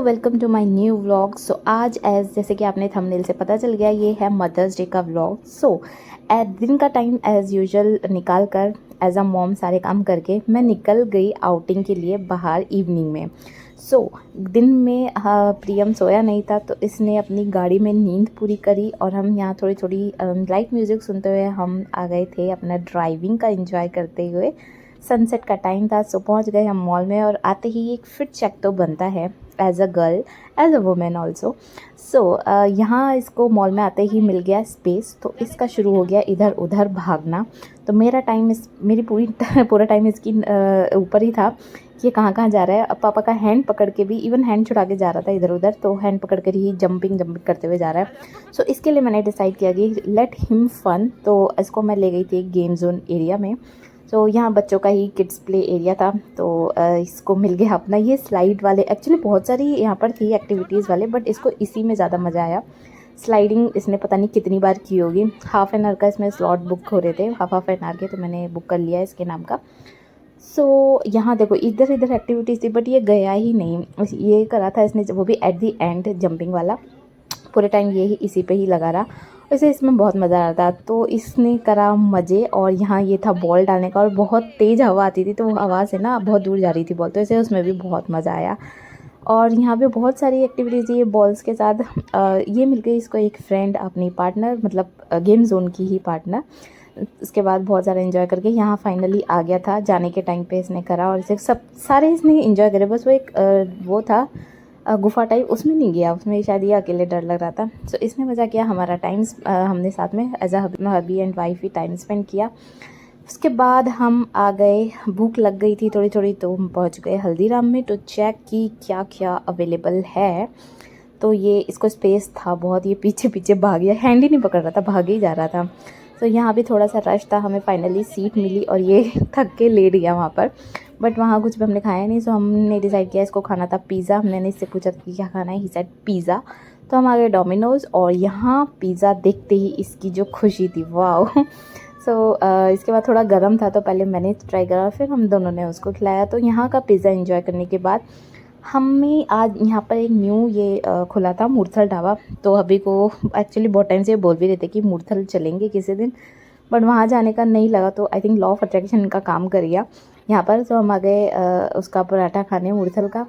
Welcome to my new vlog. So आज जैसे कि आपने थंबनेल से पता चल गया, ये है मदर्स डे का व्लॉग। सो दिन का टाइम एज़ यूजुअल निकाल कर एज अ मॉम सारे काम करके मैं निकल गई आउटिंग के लिए बाहर इवनिंग में। दिन में प्रियम सोया नहीं था, तो इसने अपनी गाड़ी में नींद पूरी करी और हम यहाँ थोड़ी थोड़ी लाइट म्यूज़िक सुनते हुए हम आ गए थे अपना ड्राइविंग का एंजॉय करते हुए। सनसेट का टाइम था, सो पहुँच गए हम मॉल में। और आते ही एक फिट चेक तो बनता है as a girl, as a women also. यहाँ इसको मॉल में आते ही मिल गया स्पेस, तो इसका शुरू हो गया इधर उधर भागना। तो मेरी पूरा टाइम इसकी ऊपर ही था कि ये कहाँ कहाँ जा रहा है। अब पापा का हैंड पकड़ के भी, इवन हैंड छुड़ा के जा रहा था इधर उधर, तो हैंड पकड़ कर ही जंपिंग करते हुए जा रहा है। सो इसके लिए मैंने डिसाइड किया कि लेट हिम फन, तो इसको मैं ले गई थी एक गेम जोन एरिया में। यहाँ बच्चों का ही किड्स प्ले एरिया था, तो इसको मिल गया अपना ये स्लाइड वाले। एक्चुअली बहुत सारी यहाँ पर थी एक्टिविटीज़ वाले, बट इसको इसी में ज़्यादा मज़ा आया। स्लाइडिंग इसने पता नहीं कितनी बार की होगी। हाफ़ एन आवर का इसमें स्लॉट बुक हो रहे थे, हाफ एन आवर के, तो मैंने बुक कर लिया इसके नाम का। यहाँ देखो इधर इधर एक्टिविटीज़ थी, बट ये गया ही नहीं। ये करा था इसने, वो भी एट दी एंड जंपिंग वाला। पूरे टाइम ये ही इसी पे ही लगा रहा। वैसे इसमें बहुत मज़ा आ रहा था, तो इसने करा मज़े। और यहाँ ये था बॉल डालने का, और बहुत तेज़ हवा आती थी, तो वो हवा से ना बहुत दूर जा रही थी बॉल, तो इसे उसमें भी बहुत मज़ा आया। और यहाँ पे बहुत सारी एक्टिविटीज़ ये बॉल्स के साथ। ये मिल गई इसको एक फ्रेंड, अपनी पार्टनर, मतलब गेम जोन की ही पार्टनर। उसके बाद बहुत ज़्यादा एंजॉय करके यहाँ फाइनली आ गया था। जाने के टाइम पे इसने करा, और इसे सब सारे इसने एंजॉय करे। बस वो एक वो था गुफा टाइप, उसमें नहीं गया, उसमें शायद ये अकेले डर लग रहा था। इसने मज़ा किया, हमारा हमने साथ में as a hubby and wife ही टाइम स्पेंड किया। उसके बाद हम आ गए, भूख लग गई थी थोड़ी थोड़ी, तो हम पहुंच गए हल्दीराम में तो चेक की क्या क्या अवेलेबल है। तो ये इसको स्पेस था बहुत, ये पीछे पीछे भाग गया, हैंड ही नहीं पकड़ रहा था, भाग ही जा रहा था। यहाँ भी थोड़ा सा रश था, हमें फाइनली सीट मिली और ये थक के लेट गया वहाँ पर। बट वहाँ कुछ भी हमने खाया नहीं, सो हमने डिसाइड किया इसको खाना था पिज़्ज़ा। हमने इससे पूछा कि क्या खाना है, ही सेड पिज़्ज़ा। तो हम आ गए डोमिनोज़, और यहाँ पिज़्ज़ा देखते ही इसकी जो खुशी थी, वाह। इसके बाद थोड़ा गर्म था, तो पहले मैंने ट्राई करा, फिर हम दोनों ने उसको खिलाया। तो यहाँ का पिज़्ज़ा एंजॉय करने के बाद हमें आज यहाँ पर एक न्यू ये खुला था मूर्थल ढाबा। तो अभी को एक्चुअली बहुत टाइम से बोल भी रहे थे कि मूर्थल चलेंगे किसी दिन, बट वहाँ जाने का नहीं लगा। तो I think law of attraction का काम कर गया यहाँ पर। तो हम आ गए उसका पराठा खाने मूर्थल का।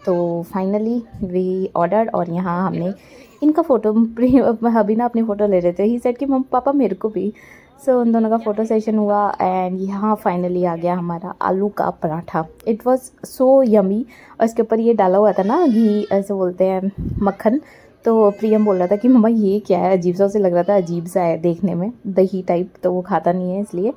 तो फाइनली वी ऑर्डर, और यहाँ हमने इनका फ़ोटो, अभी ना अपनी फ़ोटो ले रहे थे, ही सेड कि मम्मी पापा मेरे को भी। उन दोनों का फ़ोटो सेशन हुआ, एंड यहाँ फाइनली आ गया हमारा आलू का paratha. It was so yummy. और इसके ऊपर ये डाला हुआ था ना घी, ऐसे बोलते हैं मक्खन। तो प्रियम बोल रहा था कि मम्मा ये क्या है, अजीब सा उसे लग रहा था, अजीब सा है देखने में, दही टाइप, तो वो खाता नहीं है इसलिए।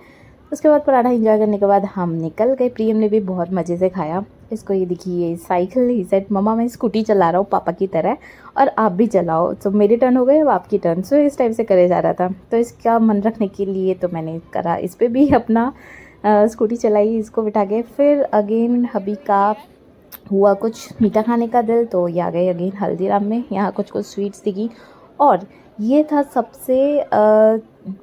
उसके बाद पराठा एंजॉय करने के बाद हम निकल गए। प्रियम ने भी बहुत मज़े से खाया। इसको ये दिखिए साइकिल, ही सेड मम्मा मैं स्कूटी चला रहा हूँ पापा की तरह, और आप भी चलाओ। मेरी टर्न हो गई, अब आपकी टर्न। इस टाइप से करे जा रहा था। तो इसका मन रखने के लिए तो मैंने करा, इस पर भी अपना स्कूटी चलाई इसको बिठा के। फिर अगेन हबी का हुआ कुछ मीठा खाने का दिल, तो ये आ गए अगेन हल्दीराम में। यहाँ कुछ कुछ स्वीट्स दिखी, और ये था सबसे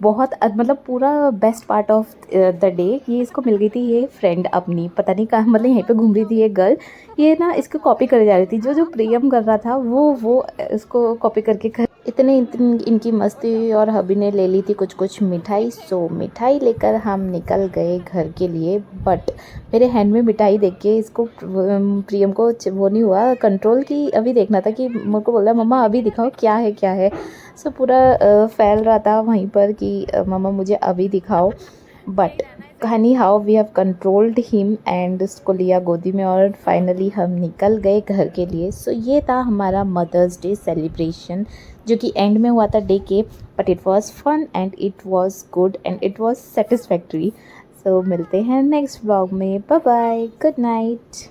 बहुत मतलब पूरा best part of the day. ये इसको मिल गई थी ये फ्रेंड अपनी, पता नहीं कहाँ, मतलब यहीं पे घूम रही थी ये गर्ल। ये ना इसको कॉपी करे जा रही थी, जो जो प्रियम कर रहा था वो इसको कॉपी करके कर। इतनी इनकी मस्ती हुई, और हबी ने ले ली थी कुछ कुछ मिठाई। मिठाई लेकर हम निकल गए घर के लिए। बट मेरे हैंड में मिठाई देख के इसको, प्रियम को वो नहीं हुआ कंट्रोल, की अभी देखना था, कि मेरे को बोल रहा मम्मा अभी दिखाओ क्या है क्या है। पूरा फैल रहा था वहीं पर कि मम्मा मुझे अभी दिखाओ। But honey how we have controlled him, and उसको लिया गोदी में, और फाइनली हम निकल गए घर के लिए। ये था हमारा मदर्स डे सेलिब्रेशन, जो कि एंड में हुआ था डे के। But it was fun, and it was good, and it was satisfactory. मिलते हैं नेक्स्ट व्लॉग में। Bye bye, good night.